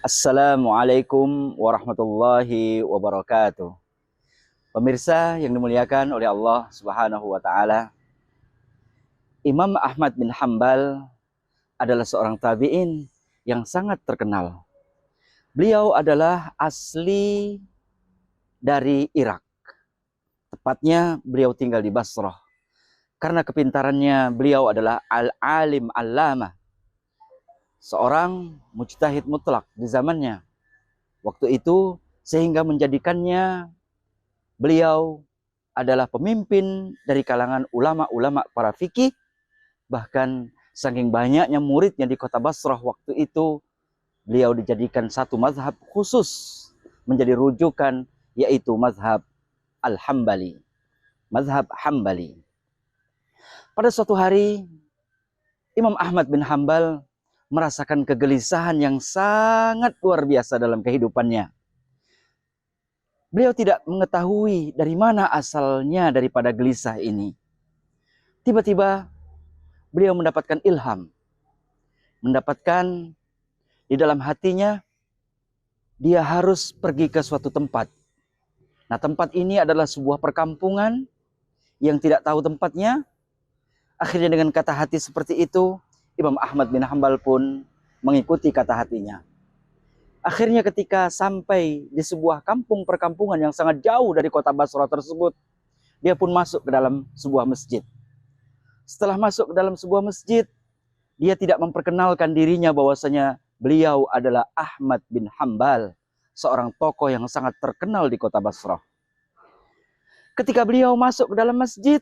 Assalamualaikum warahmatullahi wabarakatuh. Pemirsa yang dimuliakan oleh Allah Subhanahu wa taala, Imam Ahmad bin Hambal adalah seorang tabi'in yang sangat terkenal. Beliau adalah asli dari Irak. Tepatnya beliau tinggal di Basrah. Karena kepintarannya, beliau adalah al-alim allamah, seorang mujtahid mutlak di zamannya waktu itu, sehingga menjadikannya beliau adalah pemimpin dari kalangan ulama-ulama para fikih. Bahkan saking banyaknya muridnya di kota Basrah waktu itu, beliau dijadikan satu mazhab khusus menjadi rujukan, yaitu mazhab Al-Hambali, mazhab Hambali. Pada suatu hari, Imam Ahmad bin Hambal merasakan kegelisahan yang sangat luar biasa dalam kehidupannya. Beliau tidak mengetahui dari mana asalnya daripada gelisah ini. Tiba-tiba beliau mendapatkan ilham. Mendapatkan di dalam hatinya, dia harus pergi ke suatu tempat. Nah, tempat ini adalah sebuah perkampungan yang tidak tahu tempatnya. Akhirnya dengan kata hati seperti itu, Imam Ahmad bin Hambal pun mengikuti kata hatinya. Akhirnya ketika sampai di sebuah kampung perkampungan yang sangat jauh dari kota Basrah tersebut, dia pun masuk ke dalam sebuah masjid. Setelah masuk ke dalam sebuah masjid, dia tidak memperkenalkan dirinya bahwasanya beliau adalah Ahmad bin Hambal, seorang tokoh yang sangat terkenal di kota Basrah. Ketika beliau masuk ke dalam masjid,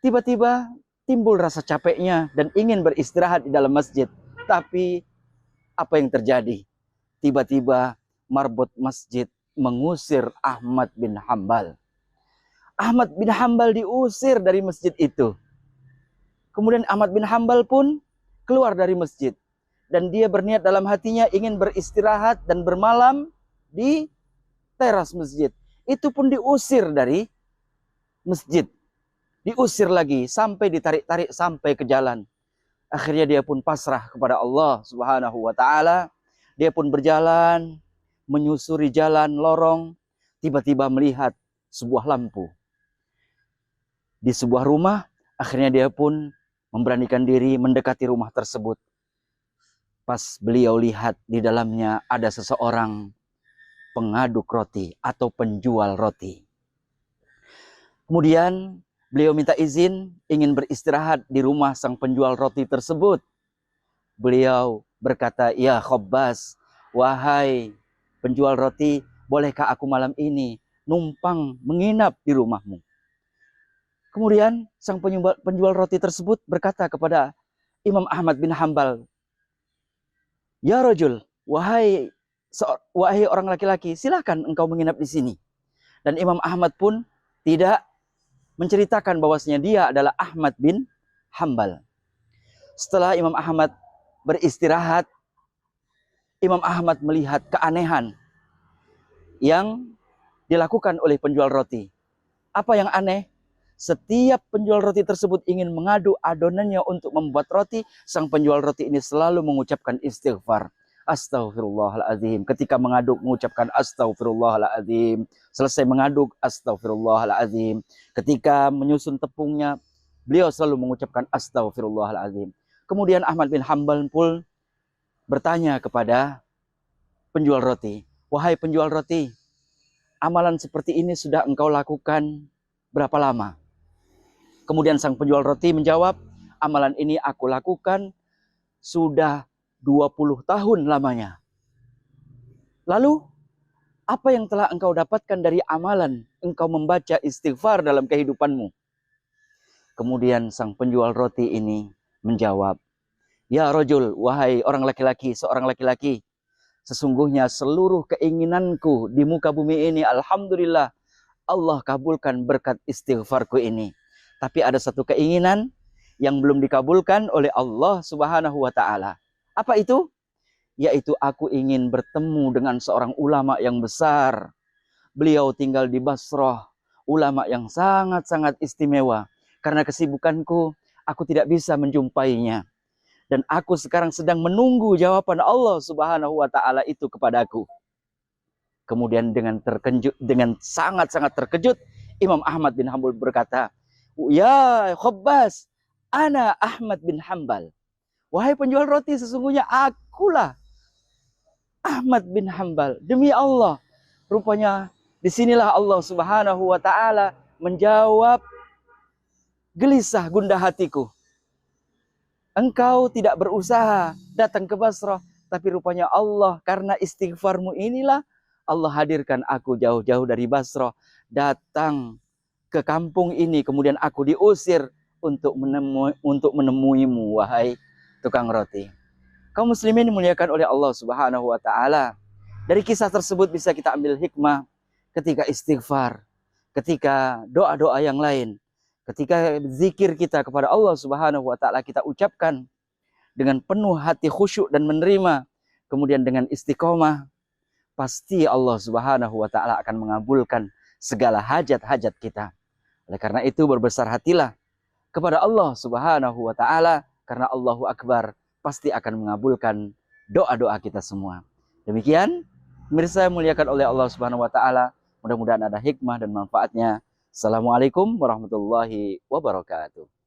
tiba-tiba timbul rasa capeknya dan ingin beristirahat di dalam masjid. Tapi apa yang terjadi? Tiba-tiba marbot masjid mengusir Ahmad bin Hambal. Ahmad bin Hambal diusir dari masjid itu. Kemudian Ahmad bin Hambal pun keluar dari masjid. Dan dia berniat dalam hatinya ingin beristirahat dan bermalam di teras masjid. Itu pun diusir dari masjid. Diusir lagi sampai ditarik-tarik sampai ke jalan. Akhirnya dia pun pasrah kepada Allah Subhanahu wa taala. Dia pun berjalan, menyusuri jalan lorong, tiba-tiba melihat sebuah lampu. Di sebuah rumah, akhirnya dia pun memberanikan diri mendekati rumah tersebut. Pas beliau lihat di dalamnya ada seseorang pengaduk roti atau penjual roti. Kemudian beliau minta izin ingin beristirahat di rumah sang penjual roti tersebut. Beliau berkata, "Ya Khobbas, wahai penjual roti, bolehkah aku malam ini numpang menginap di rumahmu?" Kemudian sang penjual roti tersebut berkata kepada Imam Ahmad bin Hambal, "Ya rajul, wahai orang laki-laki, silakan engkau menginap di sini." Dan Imam Ahmad pun tidak menceritakan bahwasanya dia adalah Ahmad bin Hambal. Setelah Imam Ahmad beristirahat, Imam Ahmad melihat keanehan yang dilakukan oleh penjual roti. Apa yang aneh? Setiap penjual roti tersebut ingin mengadu adonannya untuk membuat roti, sang penjual roti ini selalu mengucapkan istighfar. Astaghfirullahaladzim. Ketika mengaduk mengucapkan astaghfirullahaladzim. Selesai mengaduk astaghfirullahaladzim. Ketika menyusun tepungnya, beliau selalu mengucapkan astaghfirullahaladzim. Kemudian Ahmad bin Hambal pun bertanya kepada penjual roti, "Wahai penjual roti, amalan seperti ini sudah engkau lakukan berapa lama?" Kemudian sang penjual roti menjawab, "Amalan ini aku lakukan sudah 20 tahun lamanya." "Lalu, apa yang telah engkau dapatkan dari amalan engkau membaca istighfar dalam kehidupanmu?" Kemudian sang penjual roti ini menjawab, "Ya rajul, wahai orang laki-laki, seorang laki-laki, sesungguhnya seluruh keinginanku di muka bumi ini, alhamdulillah, Allah kabulkan berkat istighfarku ini. Tapi ada satu keinginan yang belum dikabulkan oleh Allah Subhanahu wa taala. Apa itu? Yaitu aku ingin bertemu dengan seorang ulama yang besar. Beliau tinggal di Basrah, ulama yang sangat-sangat istimewa. Karena kesibukanku, aku tidak bisa menjumpainya. dan aku sekarang sedang menunggu jawaban Allah Subhanahu wa taala itu kepadaku. Kemudian dengan sangat-sangat terkejut, Imam Ahmad bin Hanbal berkata, "Ya Khabbas, ana Ahmad bin Hanbal." Wahai penjual roti, sesungguhnya akulah Ahmad bin Hanbal. Demi Allah, rupanya disinilah Allah Subhanahu wa taala menjawab gelisah gundah hatiku. Engkau tidak berusaha datang ke Basrah, tapi rupanya Allah karena istighfarmu inilah Allah hadirkan aku jauh-jauh dari Basrah datang ke kampung ini, kemudian aku diusir untuk menemuimu, wahai tukang roti. Kaum muslimin dimuliakan oleh Allah Subhanahu wa taala. Dari kisah tersebut bisa kita ambil hikmah ketika istighfar, ketika doa-doa yang lain, ketika zikir kita kepada Allah Subhanahu wa taala kita ucapkan dengan penuh hati khusyuk dan menerima, kemudian dengan istiqomah, pasti Allah Subhanahu wa taala akan mengabulkan segala hajat-hajat kita. Oleh karena itu berbesar hatilah kepada Allah Subhanahu wa taala, karena Allahu Akbar pasti akan mengabulkan doa-doa kita semua. Demikian pemirsa yang muliakan oleh Allah Subhanahu wa taala, mudah-mudahan ada hikmah dan manfaatnya. Assalamualaikum warahmatullahi wabarakatuh.